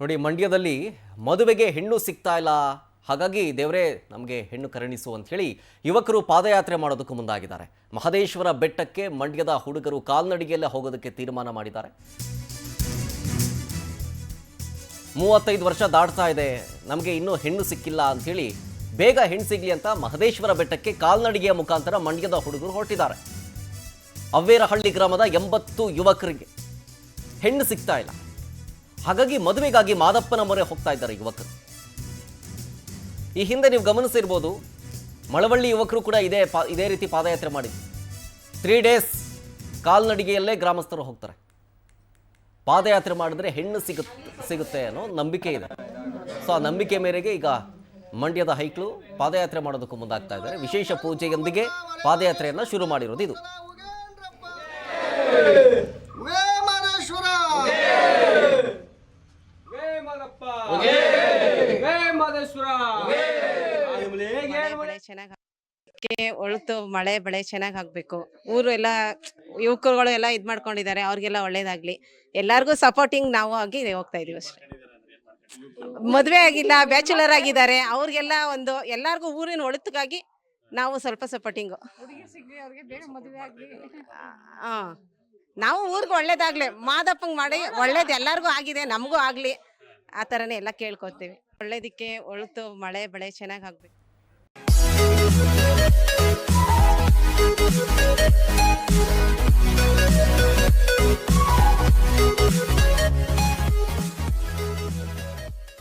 ನೋಡಿ, ಮಂಡ್ಯದಲ್ಲಿ ಮದುವೆಗೆ ಹೆಣ್ಣು ಸಿಗ್ತಾ ಇಲ್ಲ, ಹಾಗಾಗಿ ದೇವರೇ ನಮಗೆ ಹೆಣ್ಣು ಕರುಣಿಸು ಅಂತ ಹೇಳಿ ಯುವಕರು ಪಾದಯಾತ್ರೆ ಮಾಡೋದಕ್ಕೆ ಮುಂದಾಗಿದ್ದಾರೆ. ಮಹದೇಶ್ವರ ಬೆಟ್ಟಕ್ಕೆ ಮಂಡ್ಯದ ಹುಡುಗರು ಕಾಲ್ನಡಿಗೆಯಲ್ಲೇ ಹೋಗೋದಕ್ಕೆ ತೀರ್ಮಾನ ಮಾಡಿದ್ದಾರೆ. 35 ವರ್ಷ ದಾಟ್ತಾ ಇದೆ, ನಮಗೆ ಇನ್ನೂ ಹೆಣ್ಣು ಸಿಕ್ಕಿಲ್ಲ ಅಂಥೇಳಿ ಬೇಗ ಹೆಣ್ಣು ಸಿಗಲಿ ಅಂತ ಮಹದೇಶ್ವರ ಬೆಟ್ಟಕ್ಕೆ ಕಾಲ್ನಡಿಗೆಯ ಮುಖಾಂತರ ಮಂಡ್ಯದ ಹುಡುಗರು ಹೊರಟಿದ್ದಾರೆ. ಅವ್ವೇರಹಳ್ಳಿ ಗ್ರಾಮದ 80 ಯುವಕರಿಗೆ ಹೆಣ್ಣು ಸಿಗ್ತಾ ಇಲ್ಲ, ಹಾಗಾಗಿ ಮದುವೆಗಾಗಿ ಮಾದಪ್ಪನ ಮೊರೆ ಹೋಗ್ತಾ ಇದ್ದಾರೆ ಯುವಕರು. ಈ ಹಿಂದೆ ನೀವು ಗಮನಿಸಿರ್ಬೋದು, ಮಳವಳ್ಳಿ ಯುವಕರು ಕೂಡ ಇದೇ ರೀತಿ ಪಾದಯಾತ್ರೆ ಮಾಡಿದ್ರು. 3 ಡೇಸ್ ಕಾಲ್ನಡಿಗೆಯಲ್ಲೇ ಗ್ರಾಮಸ್ಥರು ಹೋಗ್ತಾರೆ. ಪಾದಯಾತ್ರೆ ಮಾಡಿದ್ರೆ ಹೆಣ್ಣು ಸಿಗುತ್ತೆ ಅನ್ನೋ ನಂಬಿಕೆ ಇದೆ. ಸೊ ಆ ನಂಬಿಕೆ ಮೇರೆಗೆ ಈಗ ಮಂಡ್ಯದ ಹೈಕ್ಳು ಪಾದಯಾತ್ರೆ ಮಾಡೋದಕ್ಕೂ ಮುಂದಾಗ್ತಾ ಇದ್ದಾರೆ. ವಿಶೇಷ ಪೂಜೆಯೊಂದಿಗೆ ಪಾದಯಾತ್ರೆಯನ್ನು ಶುರು ಮಾಡಿರೋದು ಇದು. ಒಳ್ತು ಮಳೆ ಬೆಳೆ ಚೆನ್ನಾಗಿ ಆಗ್ಬೇಕು. ಊರು ಎಲ್ಲ ಯುವಕರುಗಳು ಎಲ್ಲ ಇದ್ ಮಾಡ್ಕೊಂಡಿದ್ದಾರೆ, ಅವ್ರಿಗೆಲ್ಲ ಒಳ್ಳೇದಾಗ್ಲಿ. ಎಲ್ಲಾರ್ಗು ಸಪೋರ್ಟಿಂಗ್ ನಾವು ಆಗಿ ಹೋಗ್ತಾ ಇದೀವಿ ಅಷ್ಟೇ. ಮದ್ವೆ ಆಗಿಲ್ಲ, ಬ್ಯಾಚುಲರ್ ಆಗಿದ್ದಾರೆ, ಅವ್ರಿಗೆಲ್ಲ ಒಂದು ಎಲ್ಲಾರ್ಗು ಊರಿನ ಒಳಿತಿಗಾಗಿ ನಾವು ಸ್ವಲ್ಪ ಸಪೋರ್ಟಿಂಗು. ನಾವು ಊರಿಗೆ ಒಳ್ಳೇದಾಗ್ಲಿ, ಮಾದಪ್ಪಂಗ್ ಮಾಡಿ ಒಳ್ಳೇದು ಎಲ್ಲಾರ್ಗು ಆಗಿದೆ, ನಮಗೂ ಆಗ್ಲಿ, ಆ ಥರನೇ ಎಲ್ಲ ಕೇಳ್ಕೊತೀವಿ. ಒಳ್ಳೇದಕ್ಕೆ ಒಳ್ತು ಮಳೆ ಬೆಳೆ ಚೆನ್ನಾಗಿ ಆಗ್ಬೇಕು.